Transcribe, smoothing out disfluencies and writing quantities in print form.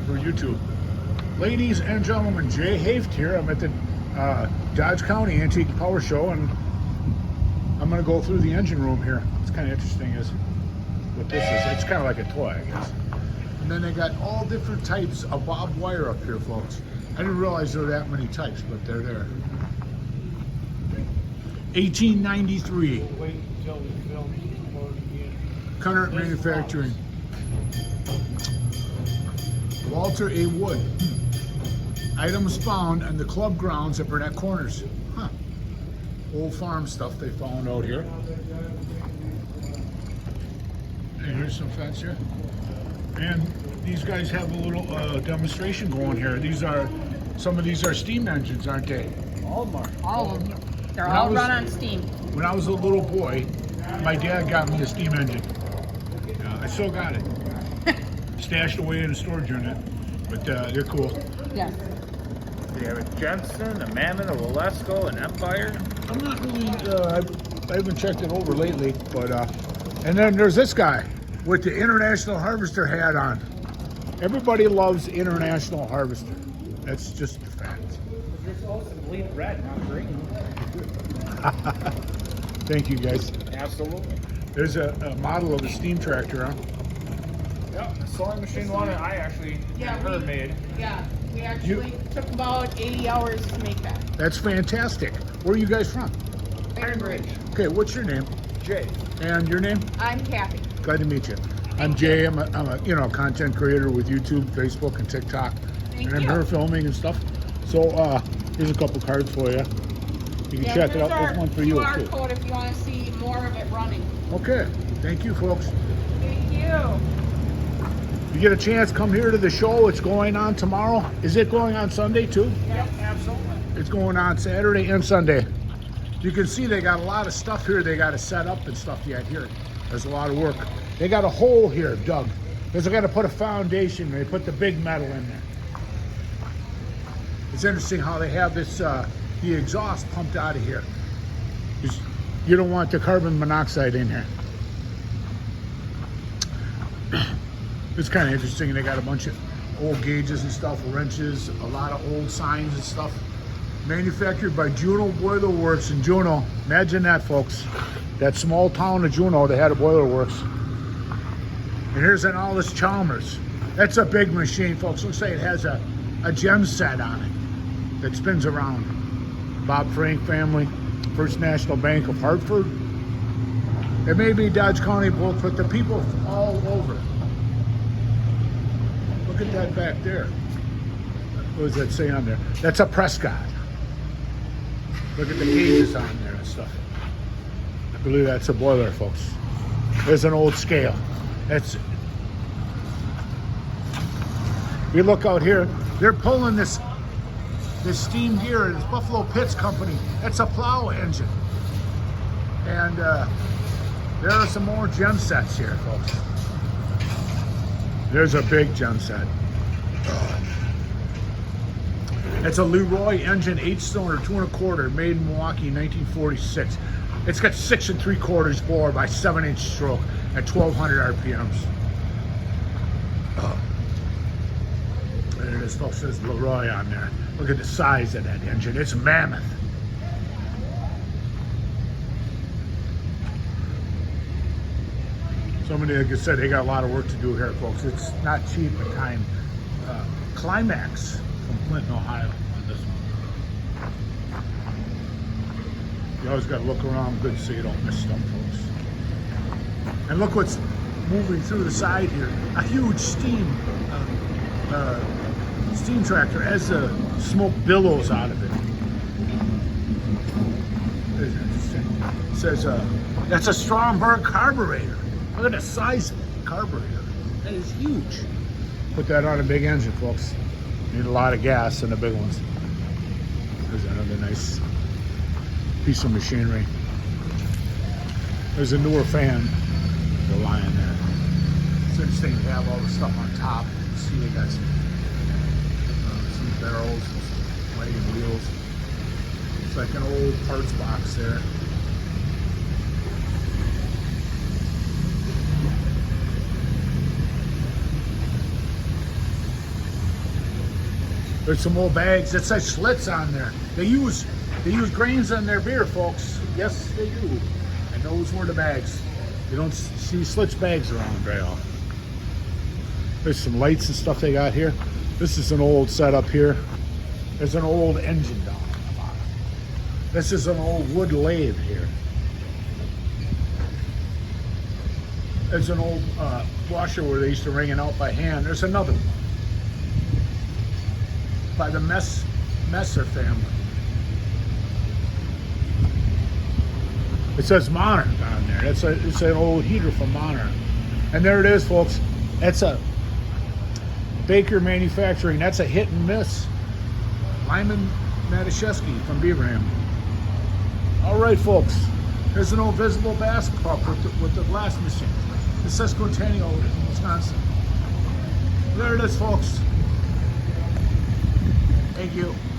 for YouTube. Ladies and gentlemen, Jay Haft here. I'm at the Dodge County Antique Power Show, and I'm going to go through the engine room here. It's kind of interesting is what this is. It's kind of like a toy, I guess. And then they got all different types of barbed wire up here, folks. I didn't realize there were that many types, but they're there. 1893. Wait until we film again. Cunard Manufacturing. Walter A. Wood. Items found on the club grounds at Burnett Corners. Huh. Old farm stuff they found out here. And here's some fence here. And these guys have a little demonstration going here. Some of these are steam engines, aren't they? All of them are. All of them. They're When I all was- run on steam. When I was a little boy, my dad got me a steam engine. I still got it. Stashed away in a storage unit. But they're cool. Yes. They have a Jensen, a Mammoth, a Walesko, an Empire. I'm not really, I haven't checked it over lately, but, and then there's this guy with the International Harvester hat on. Everybody loves International Harvester. That's just a fact. There's also bleed red, not green. Thank you, guys. Absolutely. There's a model of a steam tractor, huh? Yep, the sewing machine one I actually Yeah, had her we- made. Yeah, we actually took about 80 hours to make that. That's fantastic. Where are you guys from? Iron Bridge. Okay, what's your name? Jay. And your name? I'm Kathy. Glad to meet you. I'm Jay. I'm a content creator with YouTube, Facebook, and TikTok. Thank and I'm you. here filming and stuff. So here's a couple cards for you. You can check it out. There's one for you QR too. code if you want to see more of it running. Okay. Thank you, folks. Thank you. You get a chance, come here to the show. It's going on tomorrow. Is it going on Sunday too? Yep, absolutely. It's going on Saturday and Sunday. You can see they got a lot of stuff here they got to set up and stuff yet here. There's a lot of work. They got a hole here dug because they got to put a foundation. They put the big metal in there. It's interesting how they have this, the exhaust pumped out of here. 'Cause you don't want the carbon monoxide in here. It's kind of interesting. They got a bunch of old gauges and stuff, wrenches, a lot of old signs and stuff. Manufactured by Juneau Boiler Works in Juneau. Imagine that, folks. That small town of Juneau, they had a boiler works. And here's an Allis Chalmers. That's a big machine, folks. Looks like it has a gem set on it that spins around. Bob Frank family, First National Bank of Hartford. It may be Dodge County both, but the people all over. Look at that back there. What does that say on there? That's a Prescott. Look at the gauges on there and stuff. I believe that's a boiler, folks. There's an old scale. That's. We look out here. They're pulling this steam gear. It's Buffalo Pitts Company. That's a plow engine. And there are some more gem sets here, folks. There's a big gem set. It's a Leroy engine, 8-cylinder, 2 1/4, made in Milwaukee, 1946. It's got 6 3/4 bore by 7-inch stroke at 1,200 RPMs. There it is, folks. Says Leroy on there. Look at the size of that engine. It's mammoth. Somebody, like I said, they got a lot of work to do here, folks. It's not cheap at time. Climax from Clinton, Ohio on this one. You always got to look around good so you don't miss stuff, folks. And look what's moving through the side here. A huge steam tractor as the smoke billows out of it. It's interesting. It says that's a Stromberg carburetor. Look at the size of the carburetor. That is huge. Put that on a big engine, folks. Need a lot of gas in the big ones. There's another nice piece of machinery. There's a newer fan. The Lion there. It's interesting to have all the stuff on top. You see they got some barrels, some wagon wheels. It's like an old parts box there. There's some old bags that say Schlitz on there. They use grains on their beer, folks. Yes, they do. And those were the bags. You don't see Schlitz bags around very often. There's some lights and stuff they got here. This is an old setup here. There's an old engine down on the bottom. This is an old wood lathe here. There's an old washer where they used to wring it out by hand. There's another one by the Messer family. It says Monarch on there. It's an old heater from Monarch. And there it is, folks. That's a Baker Manufacturing. That's a hit and miss. Lyman Matuszewski from Beaverham. All right, folks. There's an old visible basket with the glass machine. The Sesquicentennial in Wisconsin. There it is, folks. Thank you.